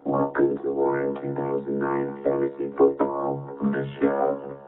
Welcome to Warren 2009 Fantasy Football, the show.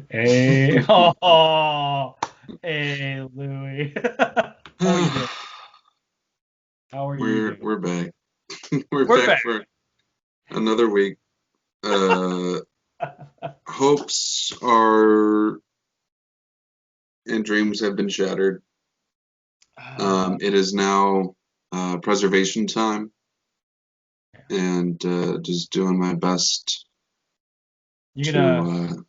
Hey, oh, hey, Louie. How are you doing? How are you doing? We're back. We're We're back back. for another week. Hopes are and dreams have been shattered. It is now preservation time, and just doing my best You gonna to.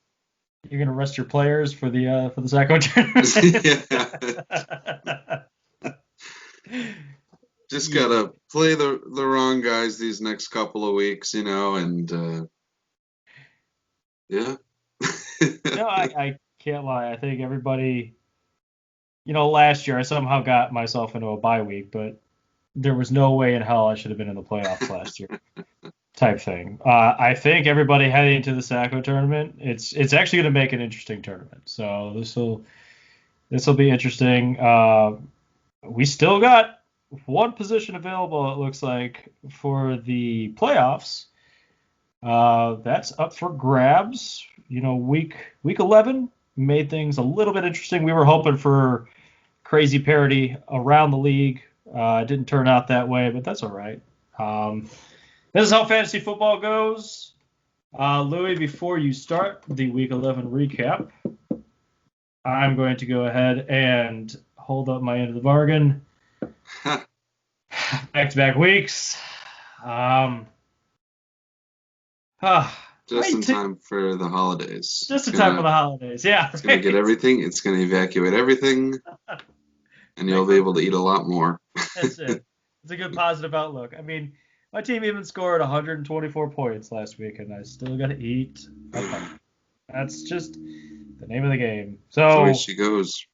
you're gonna rest your players for the Sacco tournament? Just gotta play the wrong guys these next couple of weeks, and yeah. No, I can't lie. I think everybody, last year I somehow got myself into a bye week, but there was no way in hell I should have been in the playoffs last year. Type thing. I think everybody heading into the Sacco tournament, it's actually going to make an interesting tournament. So this will be interesting. We still got one position available, it looks like, for the playoffs. That's up for grabs. Week 11 made things a little bit interesting. We were hoping for crazy parity around the league. It didn't turn out that way, but that's all right. This is how fantasy football goes. Louis, before you start the Week 11 recap, I'm going to go ahead and hold up my end of the bargain. Back-to-back weeks. Just in time for the holidays. Just in time for the holidays, yeah. It's going to get everything. It's going to evacuate everything, and you'll be able to eat a lot more. That's it. It's a good positive outlook. I mean, my team even scored 124 points last week, and I still got to eat. That's just the name of the game. So that's the way she goes.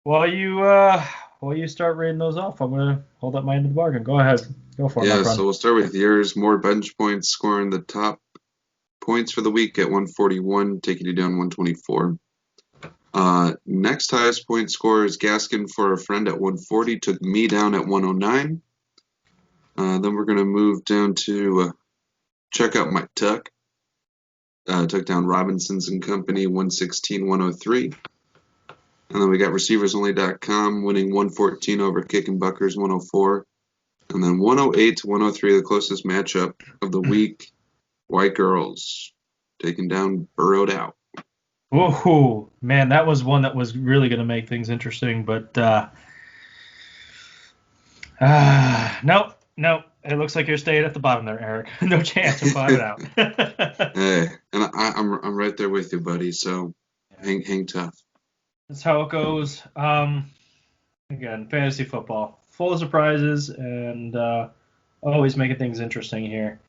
While you start reading those off, I'm gonna hold up my end of the bargain. Go ahead, go for it, my Yeah, friend. so we'll start with yours. More bench points, scoring the top points for the week at 141, taking you down 124. Next highest point scorer is Gaskin for a friend at 140, took me down at 109. Then we're going to move down to check out my tuck. Took down Robinsons and Company 116, 103. And then we got receiversonly.com winning 114 over Kickenbuckers 104. And then 108 to 103, the closest matchup of the week. White Girls taking down Burrowed Out. Whoa, man, that was one that was really going to make things interesting, but nope. It looks like you're staying at the bottom there, Eric. No chance of climbing out. Hey, and I'm right there with you, buddy. So hang tough. That's how it goes. Again, fantasy football, full of surprises and always making things interesting here.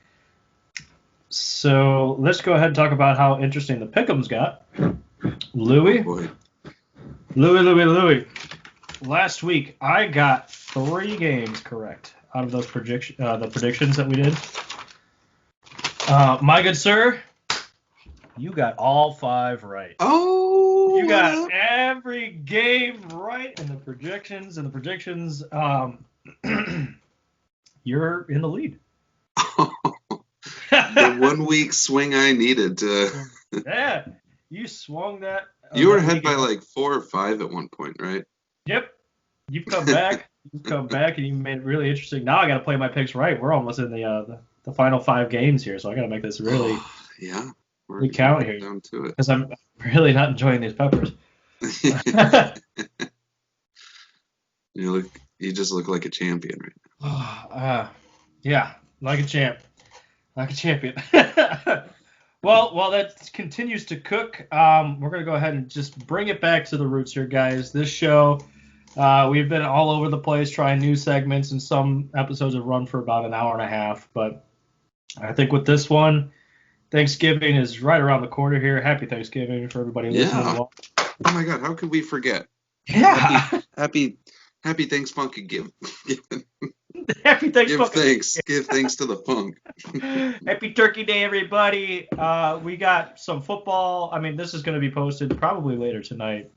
So let's go ahead and talk about how interesting the pick'ems got. Louis. Oh, Louis. Last week I got 3 games correct out of those the predictions that we did. My good sir, you got all 5 right. Oh, you got every game right in the predictions. You're in the lead. The 1 week swing I needed to. Yeah, you swung that. You were ahead by like 4 or 5 at one point, right? Yep. You've come back. And you made it really interesting. Now I got to play my picks right. We're almost in the final 5 games here, so I got to make this really we count here down to it because I'm really not enjoying these peppers. You just look like a champion right now. Yeah, like a champion. Well, that continues to cook. We're gonna go ahead and just bring it back to the roots here, guys. This show, we've been all over the place trying new segments, and some episodes have run for about an hour and a half. But I think with this one, Thanksgiving is right around the corner here. Happy Thanksgiving for everybody listening Yeah. along. Oh my God, how could we forget? Yeah. Happy Thanks Punk and give Happy give Thanksgiving. thanks. Give thanks to the punk. Happy Turkey Day, everybody. We got some football. I mean, this is going to be posted probably later tonight.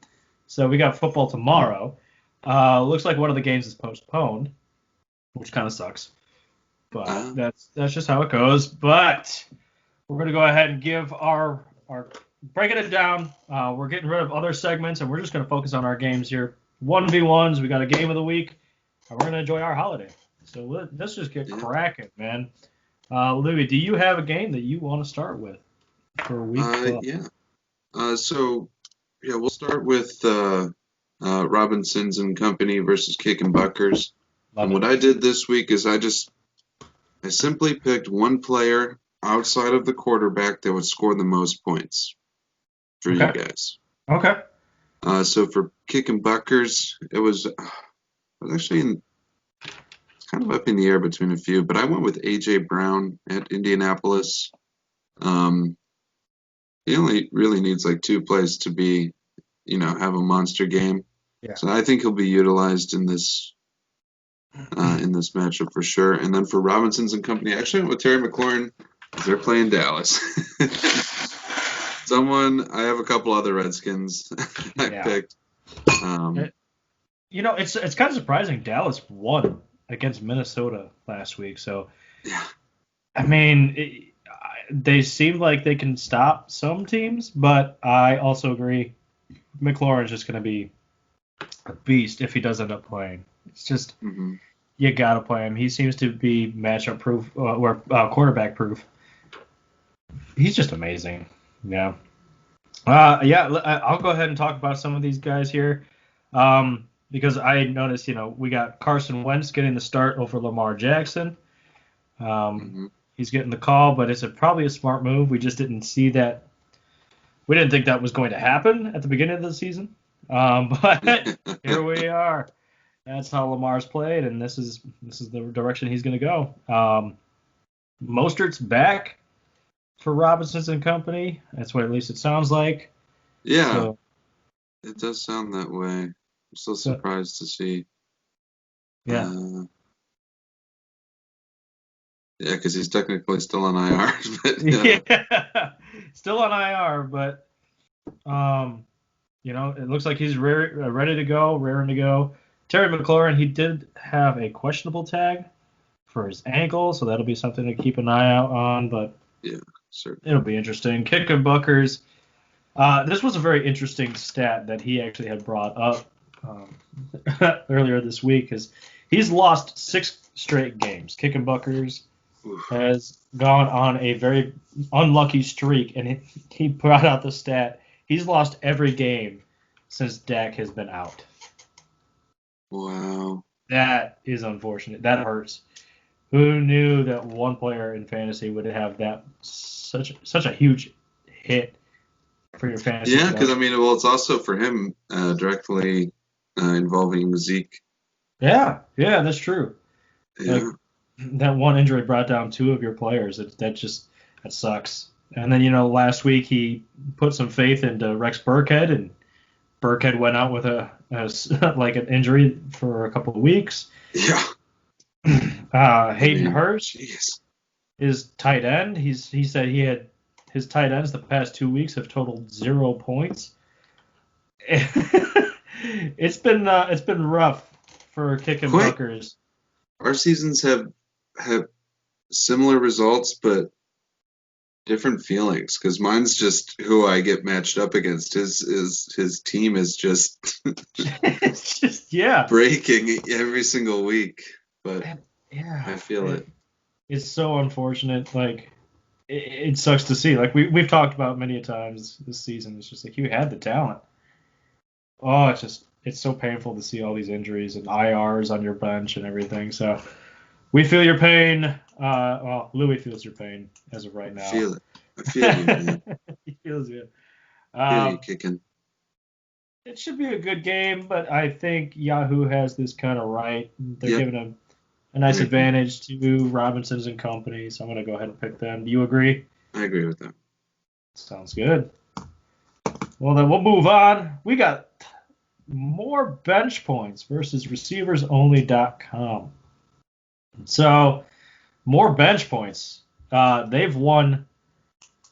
So we got football tomorrow. Looks like one of the games is postponed, which kind of sucks. But Uh, that's just how it goes. But we're going to go ahead and give our breaking it down. We're getting rid of other segments, and we're just going to focus on our games here. 1v1s. We got a game of the week, and we're going to enjoy our holiday. So let's just get cracking, man. Louis, do you have a game that you want to start with for week 12? yeah. So yeah, we'll start with Robinsons and Company versus Kick and Buckers. Love And what it. I did this week is I simply picked one player outside of the quarterback that would score the most points for you Okay. guys. Okay. So for Kick and Buckers, it was actually it's kind of up in the air between a few, but I went with A.J. Brown at Indianapolis. He only really needs like 2 plays to be, have a monster game. Yeah. So I think he'll be utilized in this matchup for sure. And then for Robinsons and Company, I actually went with Terry McLaurin because they're playing Dallas. I have a couple other Redskins I picked. It's kind of surprising Dallas won against Minnesota last week. So, yeah. I mean, they seem like they can stop some teams, but I also agree McLaurin's just going to be a beast if he does end up playing. It's just you got to play him. He seems to be matchup proof or quarterback proof. He's just amazing. Yeah. I'll go ahead and talk about some of these guys here because I noticed, we got Carson Wentz getting the start over Lamar Jackson. He's getting the call, but it's probably a smart move. We just didn't see that. We didn't think that was going to happen at the beginning of the season. But here we are. That's how Lamar's played, and this is the direction he's going to go. Mostert's back for Robinsons and Company. That's what at least it sounds like. Yeah, so, it does sound that way. I'm still surprised to see. Yeah. Yeah, because he's technically still on IR. But, yeah, still on IR, but it looks like he's ready to go, raring to go. Terry McLaurin, he did have a questionable tag for his ankle, so that'll be something to keep an eye out on. But yeah, certainly. It'll be interesting. Kick and Buckers. This was a very interesting stat that he actually had brought up earlier this week, because he's lost 6 straight games. Kick and Buckers has gone on a very unlucky streak, and he brought out the stat. He's lost every game since Dak has been out. Wow. That is unfortunate. That hurts. Who knew that one player in fantasy would have that such a huge hit for your fantasy? Yeah, because it's also for him directly involving Zeke. Yeah, that's true. Yeah. Like, that one injury brought down 2 of your players. That sucks. And then last week he put some faith into Rex Burkhead, and Burkhead went out with an injury for a couple of weeks. Yeah. Hayden Hurst is tight end. He said he had his tight ends the past 2 weeks have totaled 0 points. It's been rough for Kick and Buckers. Our seasons have similar results, but different feelings. Because mine's just who I get matched up against. His team is just it's just breaking every single week. But I feel it. It's so unfortunate. Like it sucks to see. Like we've talked about many times this season. It's just like you had the talent. Oh, it's so painful to see all these injuries and IRs on your bench and everything. So we feel your pain. Well, Louis feels your pain as of right now. I feel it. I feel you, man. He feels you. Feel you kicking. It should be a good game, but I think Yahoo has this kind of right. They're giving him a nice Mhm. advantage to Robinsons and company. So I'm going to go ahead and pick them. Do you agree? I agree with that. Sounds good. Well, then we'll move on. We got more bench points versus receiversonly.com. So, more bench points. They've won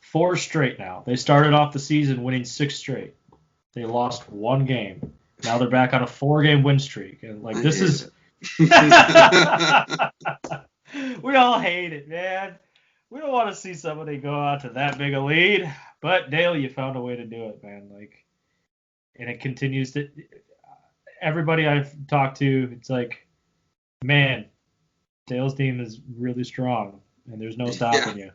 4 straight now. They started off the season winning 6 straight. They lost 1 game. Now they're back on a 4-game win streak. And like I this hate is we all hate it, man. We don't want to see somebody go out to that big a lead. But Dale, you found a way to do it, man. Like, and it continues to. Everybody I've talked to, it's like, man, Dale's team is really strong, and there's no stopping you.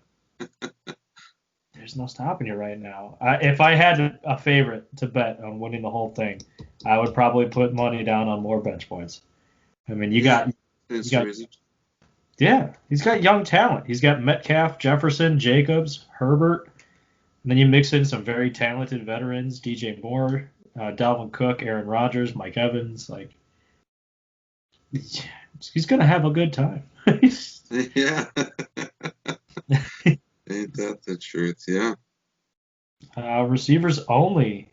There's no stopping you right now. If I had a favorite to bet on winning the whole thing, I would probably put money down on more bench points. I mean, you got yeah, he's got young talent. He's got Metcalf, Jefferson, Jacobs, Herbert. And then you mix in some very talented veterans, DJ Moore, Dalvin Cook, Aaron Rodgers, Mike Evans. Like, he's going to have a good time. Yeah. Ain't that the truth? Yeah. Receivers only.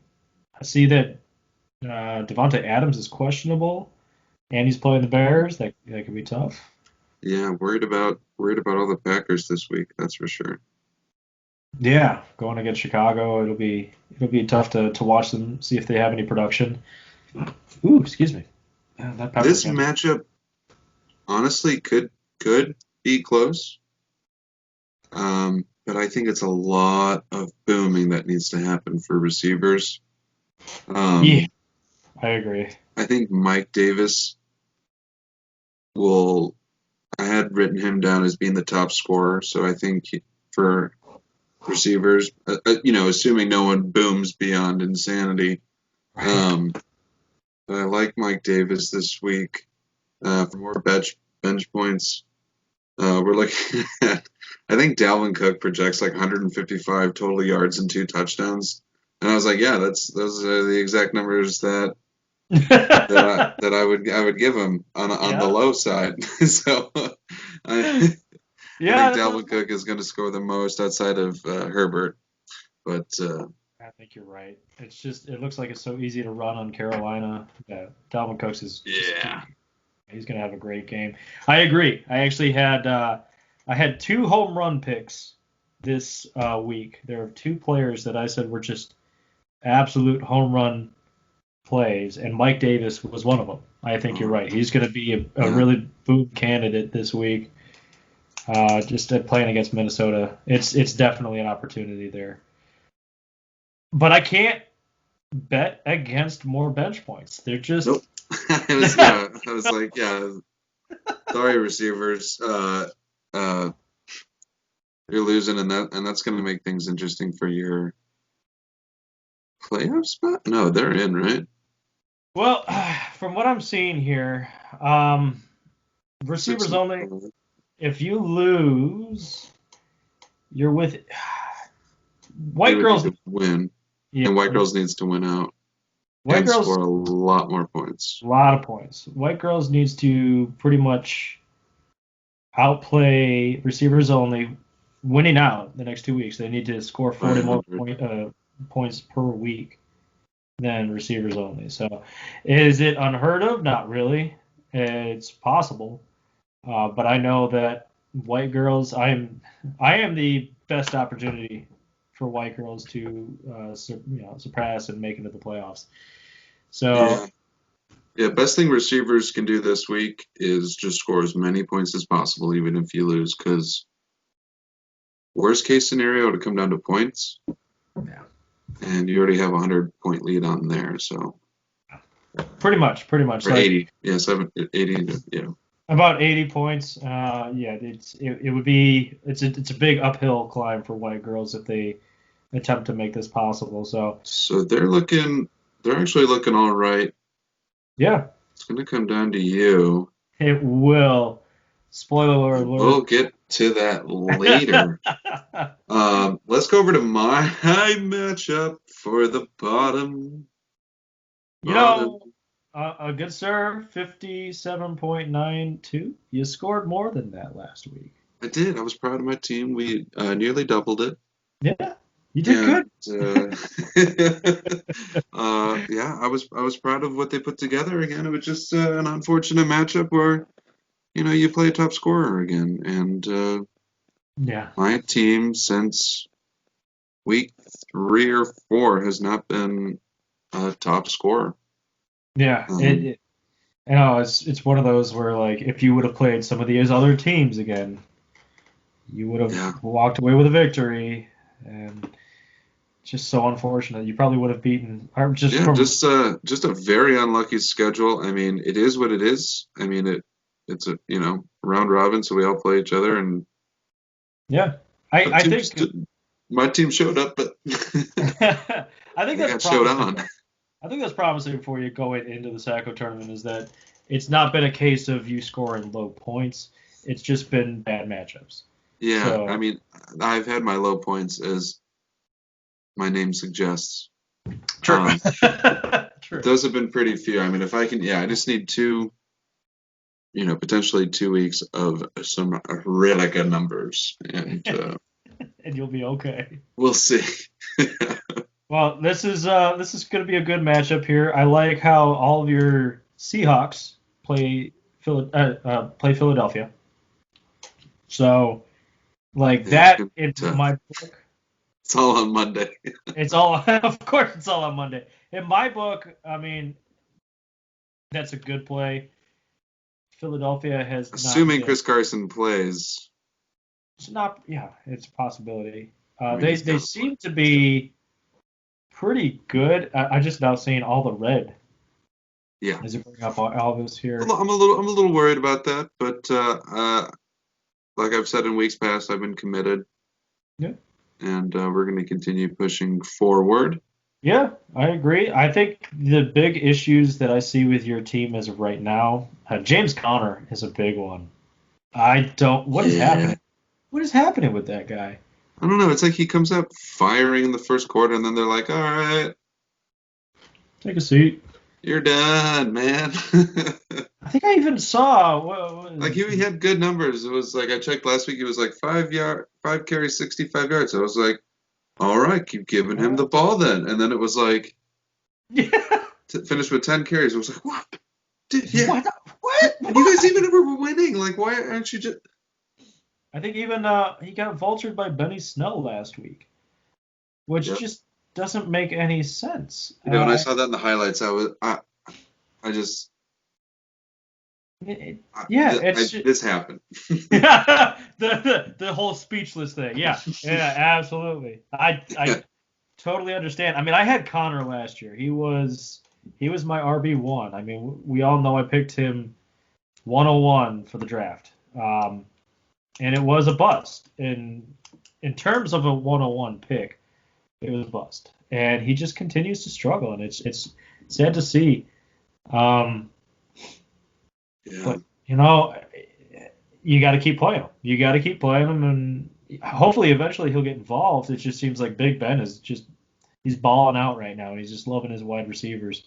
I see that Devontae Adams is questionable, and he's playing the Bears. That could be tough. Yeah, worried about all the Packers this week. That's for sure. Yeah, going against Chicago, it'll be tough to watch them, see if they have any production. Ooh, excuse me. This matchup honestly could be close. But I think it's a lot of booming that needs to happen for receivers. Yeah, I agree. I think Mike Davis I had written him down as being the top scorer, so I think for receivers, assuming no one booms beyond insanity. Right. But I like Mike Davis this week for more bench points. We're looking at, I think Dalvin Cook projects like 155 total yards and 2 touchdowns, and I was like, yeah, those are the exact numbers that I would give him on the low side. So I think Dalvin Cook is going to score the most outside of Herbert, but I think you're right. It's just it looks like it's so easy to run on Carolina. Yeah, Dalvin Cook is he's going to have a great game. I agree. I actually had I had 2 home run picks this week. There are 2 players that I said were just absolute home run plays, and Mike Davis was one of them. I think you're right. He's going to be a really boom candidate this week. Just playing against Minnesota, it's definitely an opportunity there. But I can't bet against more bench points. They're just. Nope. I was like, yeah. Sorry, receivers. You're losing, and that's going to make things interesting for your playoff spot. No, they're in, right? Well, from what I'm seeing here, receivers only. If you lose, you're with White Girls win. Yeah, and White Girls needs to win out. White Girls score a lot more points. A lot of points. White Girls needs to pretty much outplay receivers only, winning out the next 2 weeks. They need to score 40 more points per week than receivers only. So, is it unheard of? Not really. It's possible, but I know that White Girls. I am the best opportunity for White Girls to surpass and make it to the playoffs. So yeah, best thing receivers can do this week is just score as many points as possible, even if you lose. Because worst case scenario, it'll come down to points. Yeah. And you already have a 100-point lead on there, so. Pretty much. Or like, 80, 80, yeah. About 80 points. It would be it's a big uphill climb for White Girls if they attempt to make this possible. So they're actually looking all right. Yeah. It's going to come down to you. It will. Spoiler alert. We'll get to that later. Let's go over to my matchup for the bottom. A good sir, 57.92. You scored more than that last week. I did. I was proud of my team. We nearly doubled it. Yeah, you did And good. yeah, I was proud of what they put together again. It was just an unfortunate matchup where you play a top scorer again, and Yeah. my team since week 3 or 4 has not been a top scorer. Yeah. It's one of those where like if you would have played some of these other teams again, you would have Yeah, walked away with a victory, and just so unfortunate. You probably would have beaten or just yeah, from just a very unlucky schedule. I mean, it is what it is. I mean, it's a round robin, so we all play each other, and yeah. our I team think just my team showed up, but I think they that's got showed promising. on. I think that's promising for you going into the Sacco tournament is that it's not been a case of you scoring low points. It's just been bad matchups. Yeah, I So mean, I've had my low points as my name suggests. true. Um, True. those have been pretty few. I mean, if I can, yeah, I just need potentially 2 weeks of some really good numbers, and And you'll be okay. we'll see. Well, this is going to be a good matchup here. I like how all of your Seahawks play Philadelphia. So like Yeah, it's that gonna be in tough. my book, It's all on Monday. it's all of course it's all on Monday. In my book, I mean that's a good play. Philadelphia has not Assuming been. Chris Carson plays, It's not. Yeah, it's a possibility. I mean, They he's they got to play. seem to be pretty good. I just now seeing all the red Yeah, as you bring up all this here. I'm a little worried about that, but like I've said in weeks past, I've been committed, Yeah. and we're going to continue pushing forward. Yeah, I agree. I think the big issues that I see with your team as of right now, James Conner is a big one. I don't. What is Yeah. happening? What is happening with that guy? I don't know. It's like he comes out firing in the first quarter, and then they're like, "All right, Take a seat. you're done, man." I think I even saw. Like he had good numbers. It was like I checked last week. It was like 5 carries, 65 yards. I was like, "All right, keep giving him the ball then." And then it was like Yeah. finished with 10 carries. I was like, "What? Yeah, What? What? and you guys even were winning. Like, why aren't you just?" I think even he got vultured by Benny Snell last week, which Yeah. just doesn't make any sense. When I saw that in the highlights, I just, Yeah, it's this happened. the whole speechless thing. Yeah, yeah, absolutely. I totally understand. I mean, I had Connor last year. He was my RB1. I mean, we all know I picked him 101 for the draft, and it was a bust. In terms of a 101 pick, it was a bust, and he just continues to struggle, and it's sad to see. Um, Yeah. but you got to keep playing him. You got to keep playing him, and hopefully, eventually, he'll get involved. It just seems like Big Ben is just he's balling out right now, and he's just loving his wide receivers.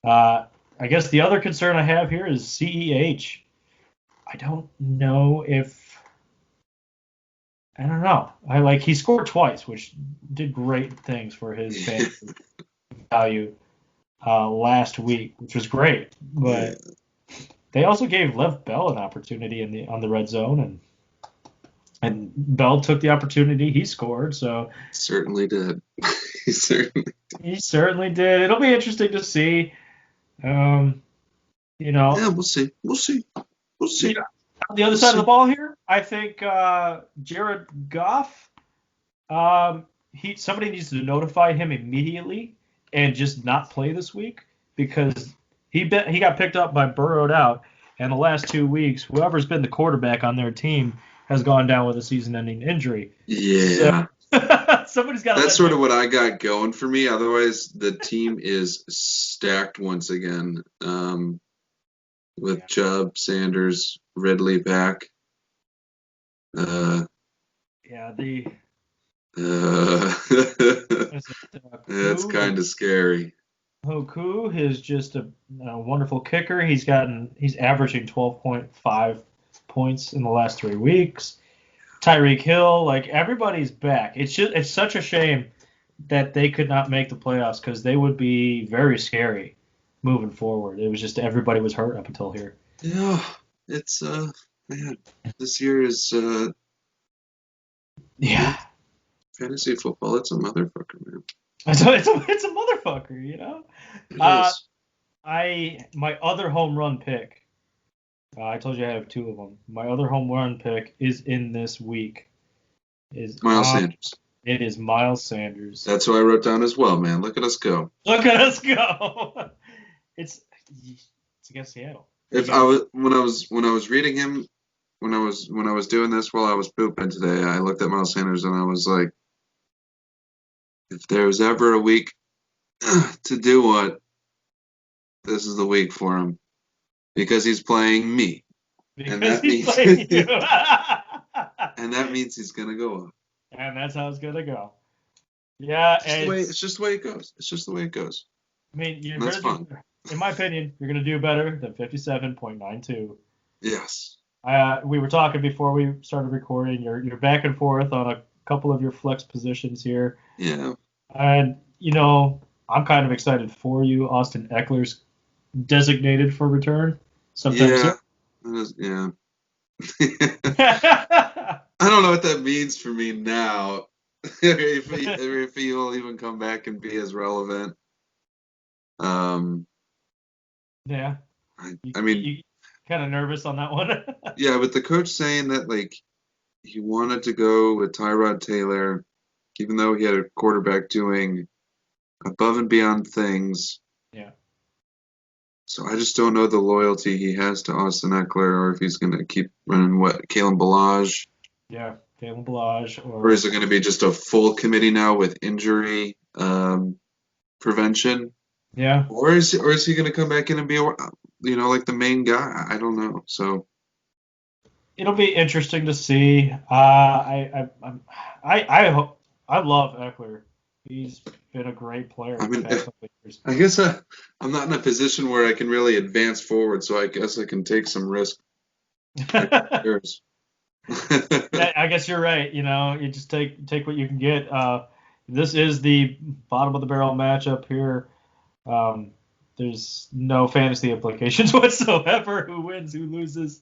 I guess the other concern I have here is CEH. I don't know if I don't know. He scored twice, which did great things for his fantasy value last week, which was great. But they also gave Lev Bell an opportunity on the red zone, and Bell took the opportunity. He scored, so Certainly did. he certainly did. It'll be interesting to see. Yeah, we'll see. We'll see. We'll see. On the other side of the ball here, I think Jared Goff. Somebody needs to notify him immediately and just not play this week because he got picked up by burrowed out, and the last 2 weeks, whoever's been the quarterback on their team has gone down with a season-ending injury. Yeah. So, somebody's got to. That's sort of what I got going for me. Otherwise, the team is stacked once again. With Chubb, Sanders, Ridley back. Yeah, That's kind of scary. Hoku is just a wonderful kicker. He's averaging 12.5 points in the last 3 weeks. Tyreek Hill, like everybody's back. It's such a shame that they could not make the playoffs because they would be very scary moving forward. It was just everybody was hurt up until here. Yeah, it's man, this year is Yeah, fantasy football. It's a motherfucker, man. it's a motherfucker, you know. It Uh, is. my other home run pick. I told you I have two of them. My other home run pick is in this week. Miles Sanders. It is Miles Sanders. That's who I wrote down as well, man. Look at us go. Look at us go. It's against Seattle. If I was when I was reading him when I was doing this while I was pooping today, I looked at Miles Sanders and I was like, if there was ever a week to do what, this is the week for him because he's playing me, and Because that he's means playing you. and that means he's gonna go up. And that's how it's gonna go. Yeah, It's just the way it goes. It's just the way it goes. I mean, you're And that's gonna do, in my opinion, you're gonna do better than 57.92. Yes. We were talking before we started recording. You're back and forth on a couple of your flex positions here, Yeah. and I'm kind of excited for you. Austin Eckler's designated for return sometime Yeah. Yeah. I don't know what that means for me now. if he will even come back and be as relevant. Yeah. I mean, you kind of nervous on that one. yeah, with the coach saying that like he wanted to go with Tyrod Taylor, even though he had a quarterback doing above and beyond things. Yeah. So I just don't know the loyalty he has to Austin Eckler, or if he's going to keep running what Kalen Ballage, Yeah, Kalen Ballage, or is it going to be just a full committee now with injury prevention, yeah. or is he going to come back in and be like the main guy? I don't know. So It'll be interesting to see. I love Eckler. He's been a great player I in the mean, past couple of years. I guess I'm not in a position where I can really advance forward, so I guess I can take some risk. Years. I guess you're right. You just take what you can get. This is the bottom of the barrel matchup here. There's no fantasy implications whatsoever. Who wins, who loses.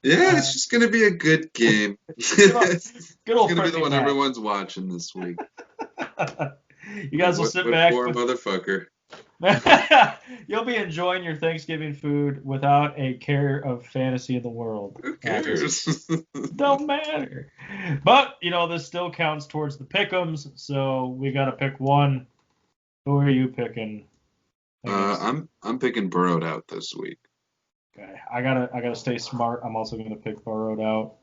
Yeah, it's just going to be a good game. Good old It's going to be friendly the one match. everyone's watching this week. You guys will sit What back. poor motherfucker. You'll be enjoying your Thanksgiving food without a care of fantasy in the world. Who cares? Don't matter. But, this still counts towards the pick'ems, so we got to pick one. Who are you picking? I'm picking Burrowed out this week. Okay. I gotta stay smart. I'm also gonna pick Burrowed out.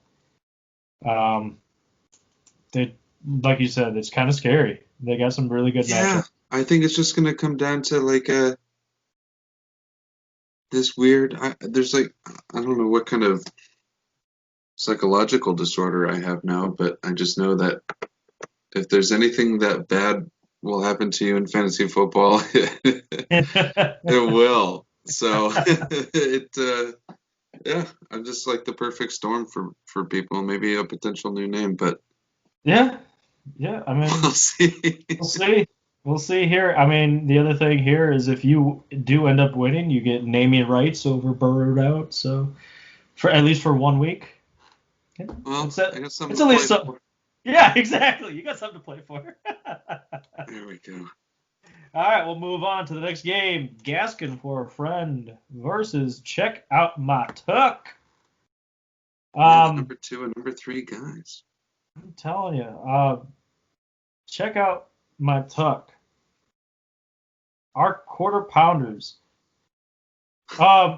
Like you said, it's kind of scary. They got some really good matchups. I think it's just gonna come down to like this weird. There's like I don't know what kind of psychological disorder I have now, but I just know that if there's anything that bad will happen to you in fantasy football, it will. So yeah, I'm just like the perfect storm for people. Maybe a potential new name, but yeah. I mean, we'll see. We'll see here. I mean, the other thing here is if you do end up winning, you get naming rights over Burrowed out. So, at least for 1 week. Yeah, Well, I got something it's to at least play for. Yeah, exactly. You got something to play for. There we go. All right, we'll move on to the next game. Gaskin for a friend versus Check Out My Tuck. Number 2 and number 3 guys. I'm telling you, check out my Tuck. Our quarter pounders.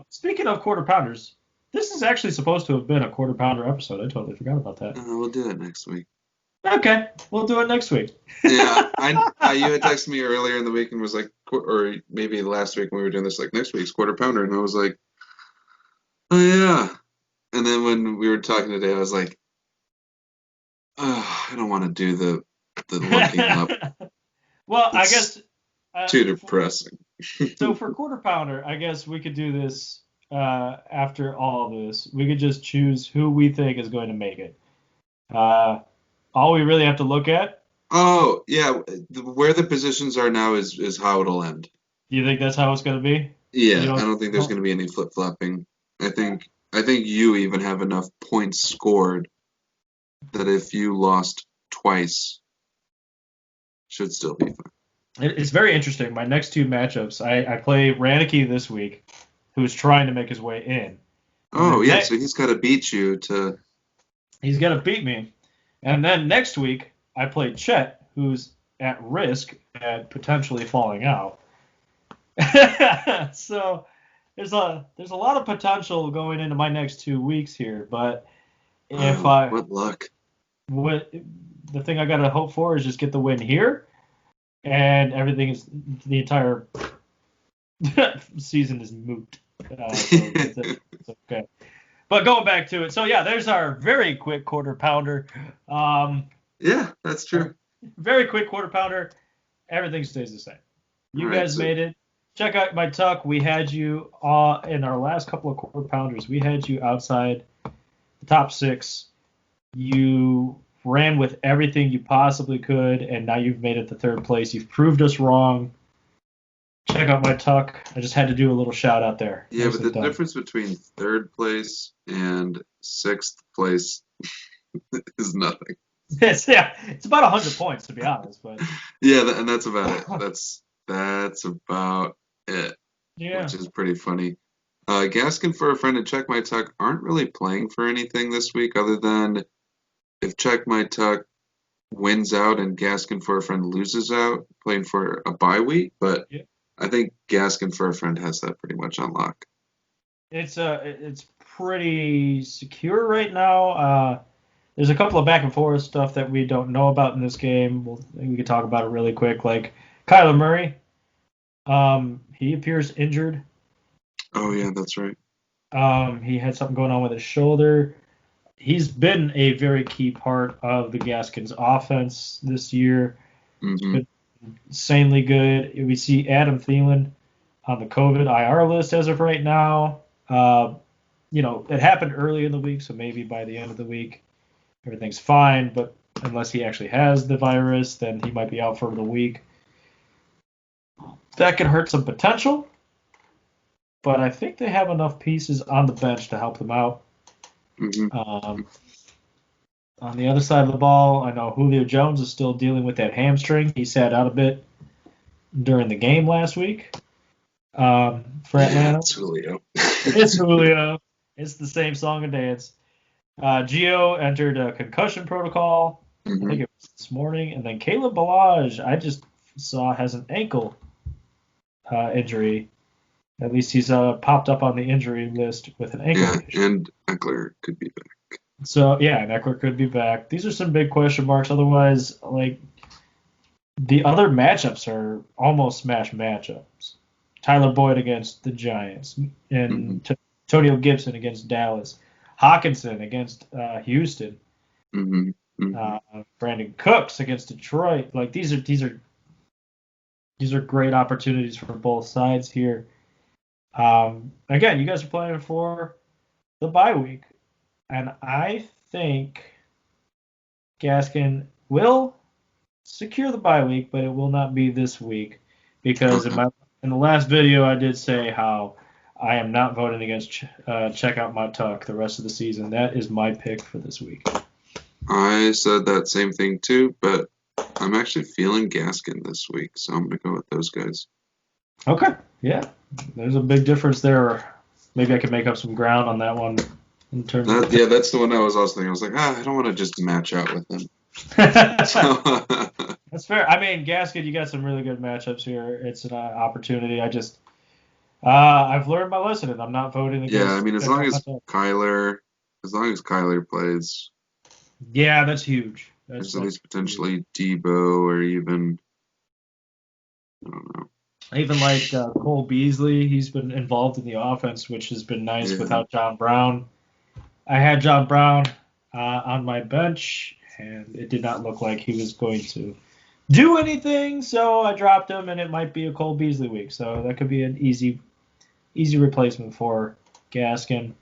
Speaking of quarter pounders, this is actually supposed to have been a quarter pounder episode. I totally forgot about that. We'll do it next week. Okay, we'll do it next week. Yeah, you had texted me earlier in the week and was like, or maybe last week when we were doing this, like next week's quarter pounder, and I was like, oh yeah. And then when we were talking today, I was like, oh, I don't want to do the looking up. Well, I guess too depressing. So for quarter pounder, I guess we could do this after all of this. We could just choose who we think is going to make it. All we really have to look at. Oh, yeah, where the positions are now is how it'll end. Do you think that's how it's going to be? Yeah, You I don't think there's going to be any flip-flopping. I think you even have enough points scored that if you lost twice, should still be fine. It's very interesting. My next two matchups, I play Ranicky this week, who's trying to make his way in. Oh, yeah, so he's got to beat you to. He's got to beat me. And then next week, I play Chet, who's at risk at potentially falling out. So there's a lot of potential going into my next 2 weeks here, but if what luck. The thing I got to hope for is just get the win here, and the entire season is moot. So it's okay. But going back to it, so yeah, there's our very quick quarter pounder. Yeah, that's true. Very quick quarter pounder. Everything stays the same. You guys made it. Check out my tuck. We had you in our last couple of quarter pounders. We had you outside the top 6. You ran with everything you possibly could, and now you've made it to 3rd place. You've proved us wrong. Check out my tuck. I just had to do a little shout out there. Yeah, but the difference between 3rd place and 6th place is nothing. It's about 100 points, to be honest. But yeah, and that's about it. That's about it. Yeah, which is pretty funny. Gaskin for a friend and Check My Tuck aren't really playing for anything this week, other than if Check My Tuck wins out and Gaskin for a friend loses out, playing for a bye week. But yeah. I think Gaskin for a friend has that pretty much on lock. It's pretty secure right now. There's a couple of back and forth stuff that we don't know about in this game. We can talk about it really quick. Like Kyler Murray, he appears injured. Oh yeah, that's right. He had something going on with his shoulder. He's been a very key part of the Gaskins offense this year. Mm-hmm. Been insanely good. We see Adam Thielen on the COVID IR list as of right now. It happened early in the week, so maybe by the end of the week everything's fine. But unless he actually has the virus, then he might be out for the week. That could hurt some potential. But I think they have enough pieces on the bench to help them out. Mm-hmm. On the other side of the ball, I know Julio Jones is still dealing with that hamstring. He sat out a bit during the game last week for Atlanta. It's Julio. It's Julio. It's the same song and dance. Gio entered a concussion protocol. Mm-hmm. I think it was this morning. And then Caleb Balaj, I just saw, has an ankle injury. At least he's popped up on the injury list with an ankle issue. And Eckler could be back. So, yeah, and Eckler could be back. These are some big question marks. Otherwise, the other matchups are almost smash matchups. Tyler Boyd against the Giants, and Antonio Gibson against Dallas, Hawkinson against Houston, Brandon Cooks against Detroit. These are great opportunities for both sides here. Again, you guys are playing for the bye week, and I think Gaskin will secure the bye week, but it will not be this week because in the last video I did say how I am not voting against Check Out My Tuck the rest of the season. That is my pick for this week. I said that same thing too, but I'm actually feeling Gaskin this week, so I'm going to go with those guys. Okay, yeah. There's a big difference there. Maybe I could make up some ground on that one. Yeah, that's the one I was also thinking. I was like, I don't want to just match out with them. That's fair. I mean, Gaskin, you got some really good matchups here. It's an opportunity. I've learned my lesson, and I'm not voting against. Yeah, I mean, as long as Kyler plays. Yeah, that's huge. There's at least potentially Debo or even, I don't know. Even Cole Beasley, he's been involved in the offense, which has been nice without John Brown. I had John Brown on my bench, and it did not look like he was going to do anything, so I dropped him, and it might be a Cole Beasley week. So that could be an easy replacement for Gaskin.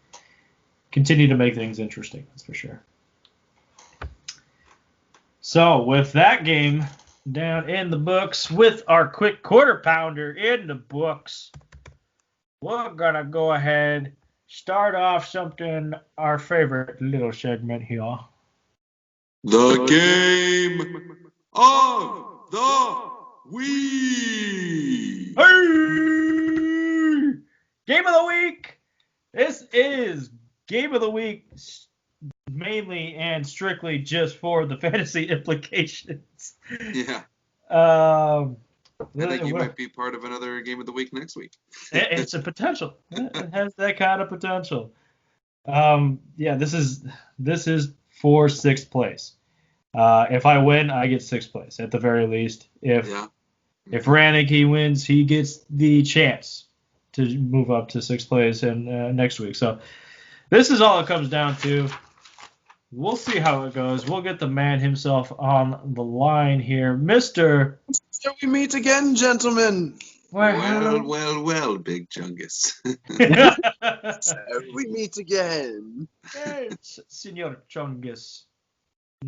Continue to make things interesting, that's for sure. So with that game down in the books, with our quick quarter pounder in the books, we're gonna go ahead, start off something, our favorite little segment here. The game of the week. Hey! Game of the week. This is game of the week mainly and strictly just for the fantasy implications. Yeah. I I think you might be part of another game of the week next week. It's a potential. It has that kind of potential. Yeah, this is for sixth place. If I win, I get sixth place at the very least. If Ranicky wins, he gets the chance to move up to sixth place and next week. So this is all it comes down to. We'll see how it goes. We'll get the man himself on the line here, Mr. So we meet again, gentlemen. Well, Big Chungus. So we meet again. Hey, Senor Chungus.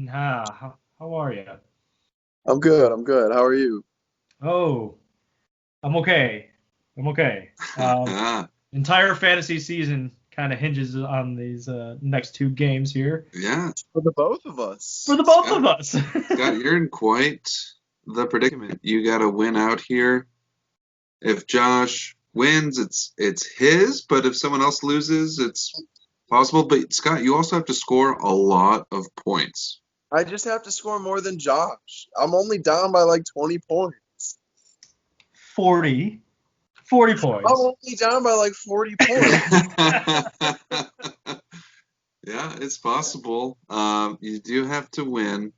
How are you? I'm good. How are you? Oh, I'm okay. Entire fantasy season kind of hinges on these next two games here. Yeah. For the both of us. Scott, you're in quite the predicament. You got to win out here. If Josh wins, it's his, but if someone else loses, it's possible. But Scott, you also have to score a lot of points. I just have to score more than Josh. I'm only down by like 20 points. 40 points. I'm only down by like 40 points. Yeah, it's possible. You do have to win.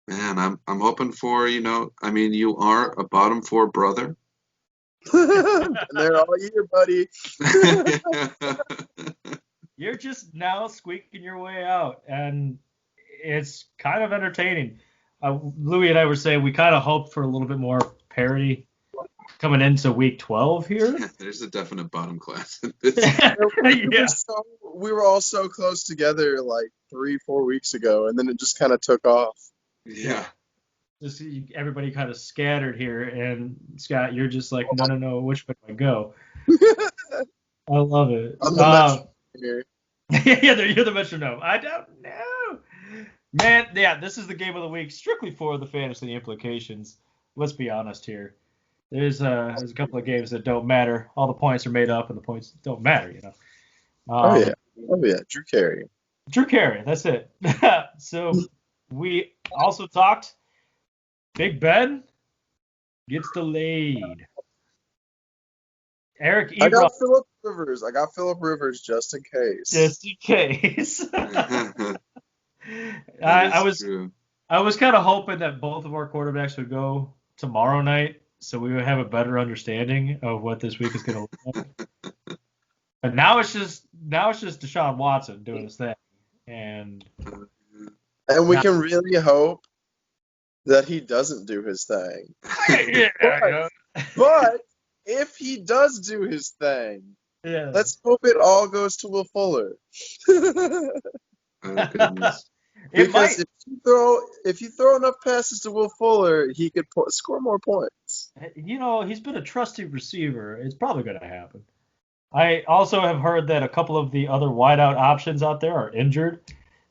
Man, I'm hoping for, you are a bottom four brother. And they're all here, buddy. You're just now squeaking your way out, and it's kind of entertaining. Louis and I were saying we kind of hoped for a little bit more parity coming into week 12 here. Yeah, there's a definite bottom class. Yeah. We were all so close together like 3-4 weeks ago, and then it just kind of took off. Yeah. Just everybody kind of scattered here, and Scott, you're just like, no, which way do I go? I love it. I'm the here. Yeah, you're the metronome. I don't know. Man, yeah, this is the game of the week strictly for the fantasy implications. Let's be honest here. There's a couple of games that don't matter. All the points are made up, and the points don't matter, Oh yeah, Drew Carey. Drew Carey, that's it. So we also talked. Big Ben gets delayed. Eric Ebron. I got Phillip Rivers just in case. Just in case. I was kind of hoping that both of our quarterbacks would go tomorrow night, so we would have a better understanding of what this week is going to look like. But now it's just Deshaun Watson doing his thing, and we can really hope that he doesn't do his thing. But if he does do his thing, let's hope it all goes to Will Fuller. Oh, goodness. Because if you throw enough passes to Will Fuller, he could score more points. He's been a trusted receiver. It's probably going to happen. I also have heard that a couple of the other wideout options out there are injured,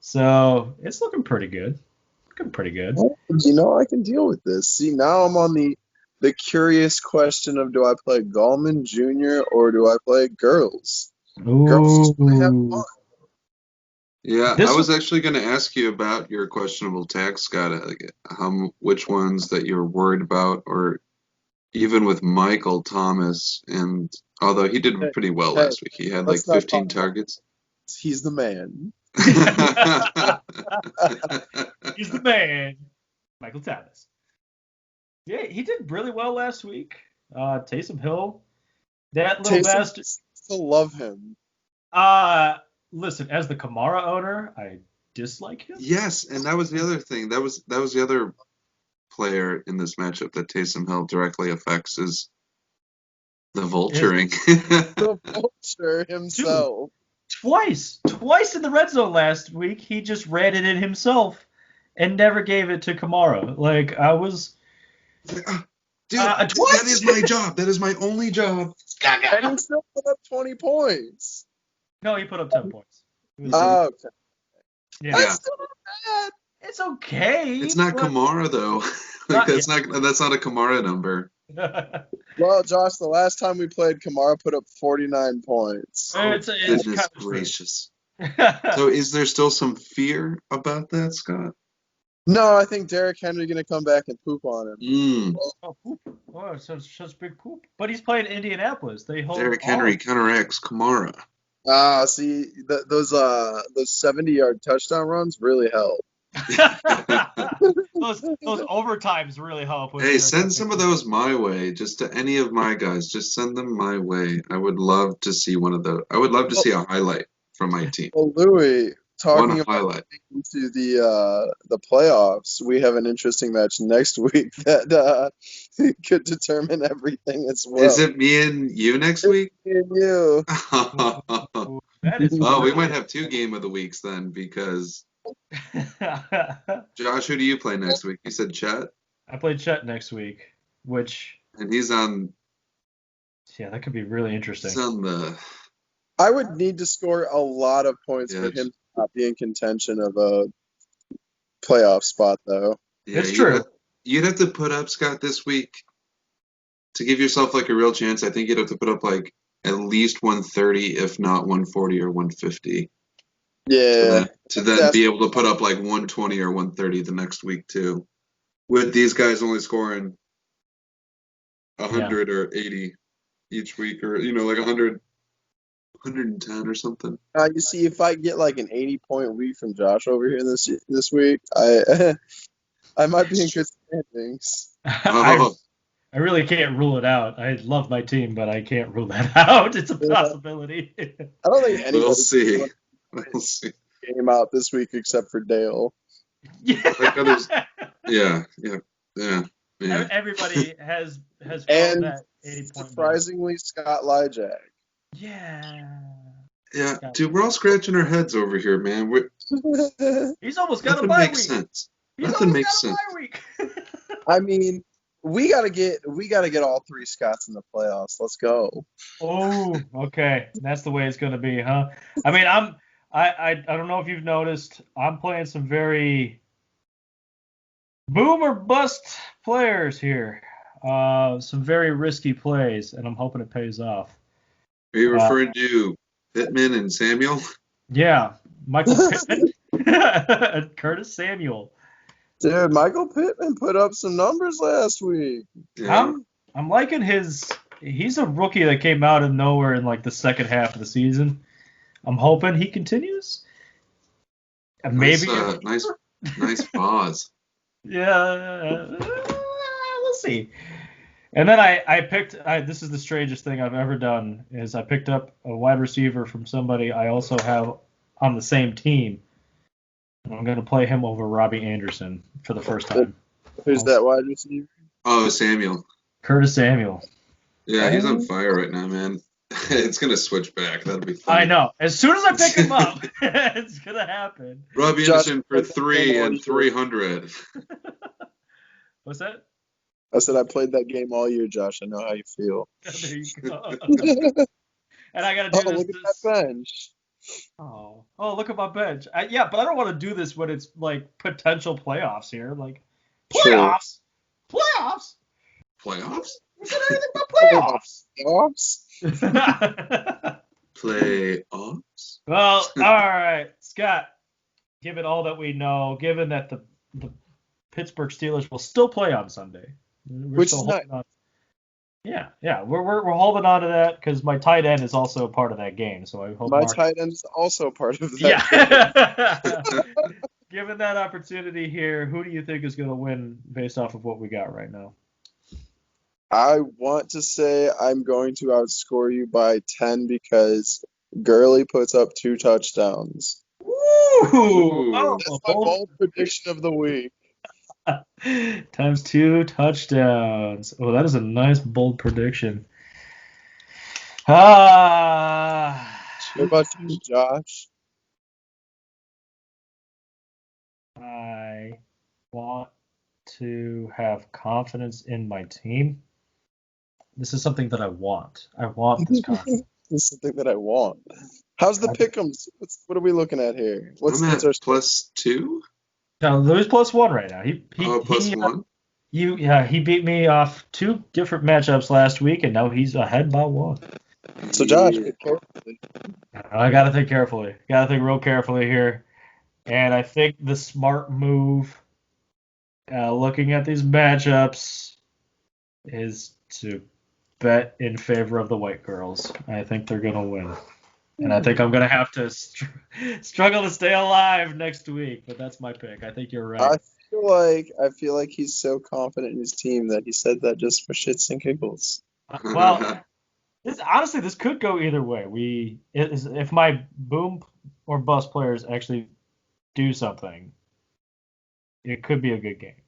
so it's looking pretty good. I can deal with this. See, now I'm on the curious question of, do I play Gallman Jr. or do I play Girls? Ooh. Girls have fun. Yeah, I was actually going to ask you about your questionable tags, Scott. Which ones that you're worried about, or even with Michael Thomas, and although he did pretty well last week, he had like 15 targets. He's the man. He's the man, Michael Thomas. Yeah, he did really well last week. Taysom Hill, that little bastard. Still love him. Listen, as the Kamara owner, I dislike him. Yes, and that was the other thing. That was the other player in this matchup that Taysom Hill directly affects is the vulturing. The vulture himself. Twice in the red zone last week, he just ran it in himself and never gave it to Kamara. Like, I was... Dude, twice? that is my job. That is my only job. And he still put up 20 points. No, he put up 10 points. It was- Oh, okay. yeah. That's still not bad. It's okay. It's not but- Kamara though. That's not a Kamara number. Well, Josh, the last time we played, Kamara put up 49 points. It's Goodness kind of gracious. true. So is there still some fear about that, Scott? No, I think Derrick Henry going to come back and poop on him. Oh, poop. Oh, such big poop. But he's playing Indianapolis. They hold Derrick Henry counteracts Kamara. See, those 70-yard touchdown runs really help. those overtimes really help. with Hey, Derrick send Henry. some of those my way, just to any of my guys. Just send them my way. I would love to see one of those. I would love to see a highlight from my team. Well, Louis, talking One about highlight. into the playoffs, we have an interesting match next week that could determine everything as well. Is it me and you next week? Me and you. Ooh, that is Oh, we really- might have two game of the weeks then, because Josh, who do you play next week? You said Chet, I play Chet next week, which and he's on that could be really interesting. the. I would need to score a lot of points for Yes. him to not be in contention of a playoff spot, though. Yeah, It's true. You'd have to put up, Scott, this week to give yourself like a real chance. I think you'd have to put up like at least 130, if not 140 or 150, Yeah. to then be able to put up like 120 or 130 the next week too. With these guys only scoring 100 or 80 each week, or like 100, 110 or something. You see, if I get like an 80-point week from Josh over here this week, I I might be in good standings. Oh. I really can't rule it out. I love my team, but I can't rule that out. It's a possibility. I don't think anybody's We'll see. gonna We'll see. game out this week except for Dale. Like others- Yeah. Everybody has found And that 80-point surprisingly, Scott Lyjack. Yeah. Yeah, dude, we're all scratching our heads over here, man. He's almost got a Nothing bye makes week. sense. He's Nothing almost makes got a sense. bye week. I mean, we gotta get all three Scotts in the playoffs. Let's go. Oh, okay. That's the way it's going to be, huh? I mean, I don't know if you've noticed, I'm playing some very boom or bust players here. Some very risky plays, and I'm hoping it pays off. Are you referring to Pittman and Samuel? Yeah, Michael Pittman, Curtis Samuel. Dude, Michael Pittman put up some numbers last week. Yeah. I'm liking he's a rookie that came out of nowhere in like the second half of the season. I'm hoping he continues. And maybe Nice pause. yeah, we'll see. And then I picked this is the strangest thing I've ever done is I picked up a wide receiver from somebody I also have on the same team. And I'm going to play him over Robbie Anderson for the first time. Who's that wide receiver? Oh, Samuel. Curtis Samuel. Yeah, he's on fire right now, man. It's gonna switch back. That'll be fun. I know. As soon as I pick him up, it's going to happen. Robbie Josh, Anderson for 3 and 300. What's that? I said I played that game all year, Josh. I know how you feel. There you go. And I got to Oh, do look at this. that bench. Oh, look at my bench. Yeah, but I don't want to do this when it's like potential playoffs here. Like True. playoffs, playoffs. Playoffs? We said anything about Playoffs? playoffs. Playoffs? Well, all right, Scott. Given all that we know, given that the Pittsburgh Steelers will still play on Sunday, we're Which still is holding on. Yeah, we're holding on to that because my tight end is also part of that game. So I hope My Mark- tight end is also part of that. Yeah. Given that opportunity here, who do you think is going to win based off of what we got right now? I want to say I'm going to outscore you by 10 because Gurley puts up 2 touchdowns. Ooh! Ooh. Oh, That's my bold prediction of the week. Times 2 touchdowns. Oh, that is a nice bold prediction. Ah, What about you, Josh? I want to have confidence in my team. This is something that I want. I want this confidence. This is something that I want. How's the pick'ems? What are we looking at here? What's I'm at our +2. Now, Louis +1 right now. Oh, +1. He beat me off 2 different matchups last week, and now he's ahead by 1. So Josh, Yeah. be careful. I gotta think carefully. Gotta think real carefully here. And I think the smart move, looking at these matchups, is to bet in favor of the white girls. I think they're gonna win, and I think I'm gonna have to struggle to stay alive next week. But that's my pick. I think you're I right. feel like he's so confident in his team that he said that just for shits and giggles. Well, honestly, this could go either way. If my boom or bust players actually do something, it could be a good game.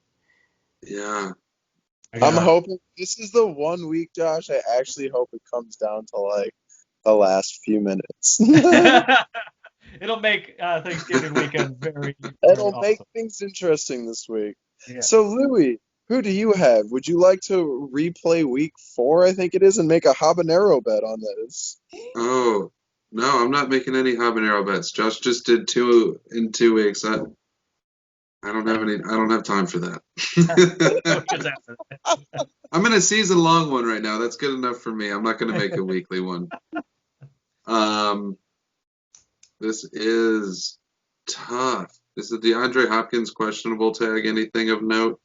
Yeah. I'm hoping this is the one week, Josh. I actually hope it comes down to like the last few minutes. It'll make Thanksgiving weekend very, very It'll make awesome. things interesting this week. Yeah. So, Louis, who do you have? Would you like to replay week 4, I think it is, and make a habanero bet on this? Oh, no, I'm not making any habanero bets. Josh just did 2 in 2 weeks. I don't have time for that. I'm in a season-long one right now. That's good enough for me. I'm not going to make a weekly one. This is tough. Is the DeAndre Hopkins questionable tag anything of note?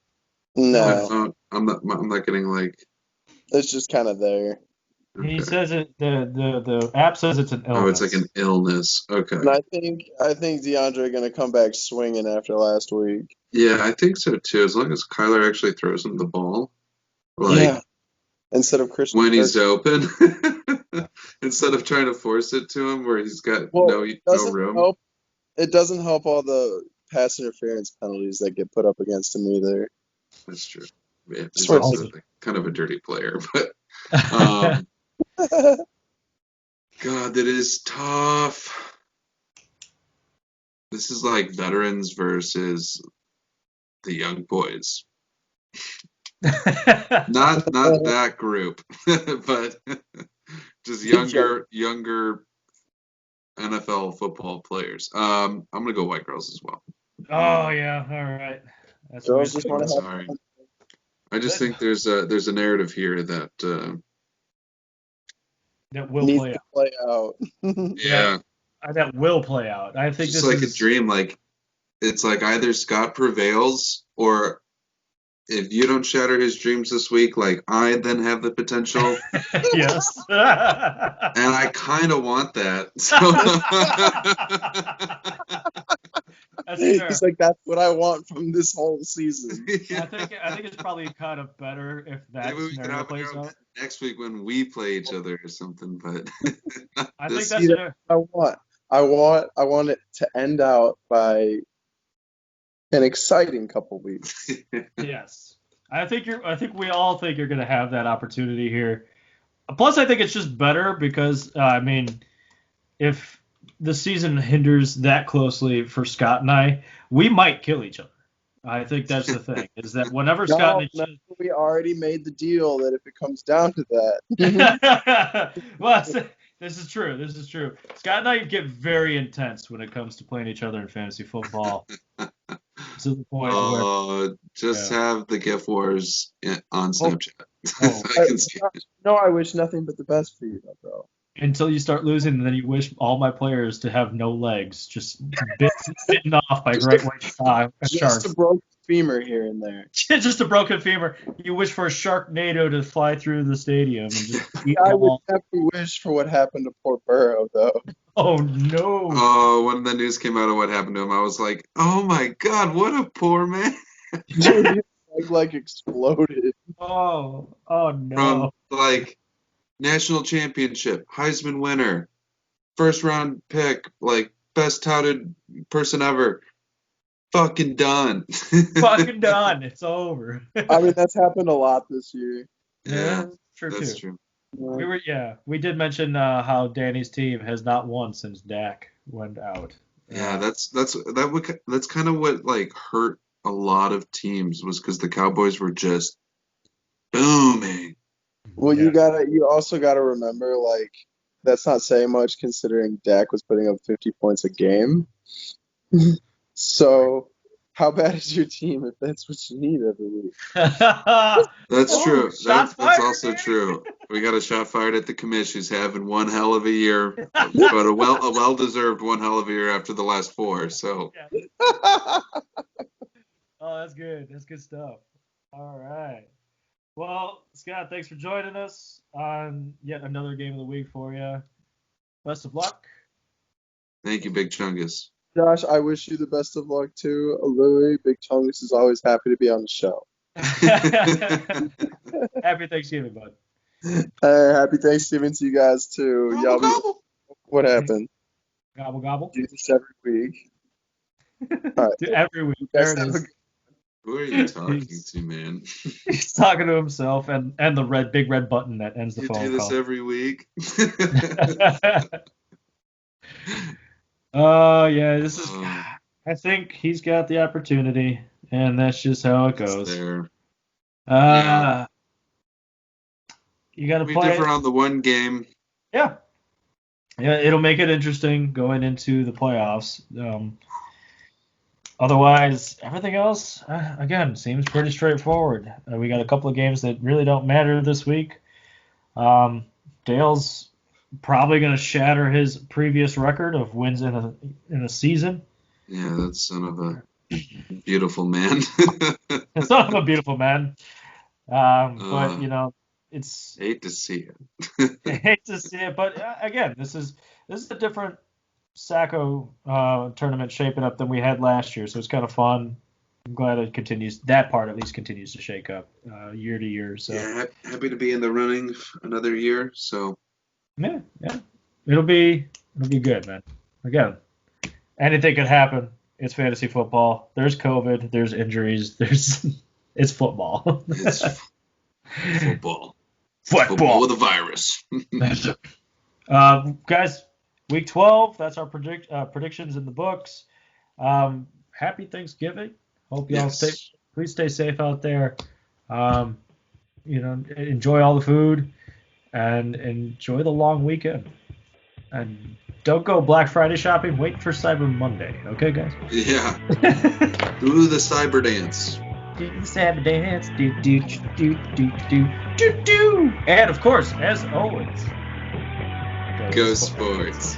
No, I'm not getting like. it's just kind of there. He Okay. says it. The app says it's an illness. Oh, it's like an illness. Okay. And I think DeAndre going to come back swinging after last week. Yeah, I think so too. As long as Kyler actually throws him the ball, like Yeah. Instead of Christian when he's Kirk. open, instead of trying to force it to him where he's got Well, no doesn't room. help. It doesn't help all the pass interference penalties that get put up against him either. That's true. Yeah, he's Swear also kind of a dirty player, but God, that is tough. This is like veterans versus the young boys. Not that group, but just younger NFL football players. I'm gonna go white girls as well. Oh yeah, all right. That's Girls just want to have Sorry. fun. I just think there's a narrative here that that will Needs play to out. play out. yeah, That will play out. I think just this like is a dream. Like it's like either Scott prevails or if you don't shatter his dreams this week, like I then have the potential. Yes. And I kind of want that. So That's fair. He's like, that's what I want from this whole season. I think it's probably kind of better if that Maybe we can scenario have plays out. next week when we play each other or something. But I think this- that's it. I want it to end out by an exciting couple weeks. Yes. I think we all think you're going to have that opportunity here. Plus, I think it's just better because, I mean, if the season hinders that closely for Scott and I, we might kill each other. I think that's the thing, is that whenever Scott and I... We already made the deal that if it comes down to that. Well, this is true. This is true. Scott and I get very intense when it comes to playing each other in fantasy football. To the point where just have the GIF wars on Snapchat. Oh. I can see it. No, I wish nothing but the best for you, bro. until you start losing, and then you wish all my players to have no legs, just bitten off by great white sharks. Just a broken femur here and there. Just a broken femur. You wish for a Sharknado to fly through the stadium and just eat I them would all. never wish for what happened to poor Burrow, though. Oh no! Oh, when the news came out of what happened to him, I was like, oh my God, what a poor man. Dude, his leg exploded. Oh no! From like national championship, Heisman winner, first round pick, like best touted person ever. fucking done. Fucking done. It's over. I mean, that's happened a lot this year. Yeah, true that's too. true. We did mention how Danny's team has not won since Dak went out. Yeah, that's kind of what like hurt a lot of teams was because the Cowboys were just booming. Well, Yeah. you also gotta remember, like, that's not saying much considering Dak was putting up 50 points a game. So, how bad is your team if that's what you need every week? That's Oh, true. shots That's fired, also Danny. true. We got a shot fired at the commish who's having one hell of a year, but a well-deserved one hell of a year after the last four. So Oh, that's good. That's good stuff. All right. Well, Scott, thanks for joining us on yet another game of the week for you. Best of luck. thank you, Big Chungus. Josh, I wish you the best of luck too. Louis, Big Chungus is always happy to be on the show. Happy Thanksgiving, bud. Happy Thanksgiving to you guys too. Y'all be what happened? Gobble gobble. Do this every week. All right. Every week. You There guys it have a is. Who are you talking to, man? He's talking to himself and the big red button that ends the You do phone this call. every week. Oh yeah, this is. Oh. I think he's got the opportunity, and that's just how it It's goes. there. You got to We play. differ on the one game. Yeah, it'll make it interesting going into the playoffs. Otherwise, everything else, again, seems pretty straightforward. We got a couple of games that really don't matter this week. Dale's probably going to shatter his previous record of wins in a season. Yeah, that son of a beautiful man. It's not a beautiful man, but you know, it's Hate to see it. I hate to see it, but again, this is a different Sacco tournament shaping up than we had last year, so it's kind of fun. I'm glad it continues. That part at least continues to shake up year to year. So Yeah, happy to be in the running another year. So yeah, it'll be good, man. Again, anything could happen. It's fantasy football. There's COVID. There's injuries. It's football. it's football. Football with a virus. Guys, week 12. That's our predictions in the books. Happy Thanksgiving. Hope y'all please stay safe out there. Enjoy all the food and enjoy the long weekend. And don't go Black Friday shopping. Wait for Cyber Monday. Okay, guys? Yeah. Do the cyber dance. Do the cyber dance. Do. And of course, as always, Go sports.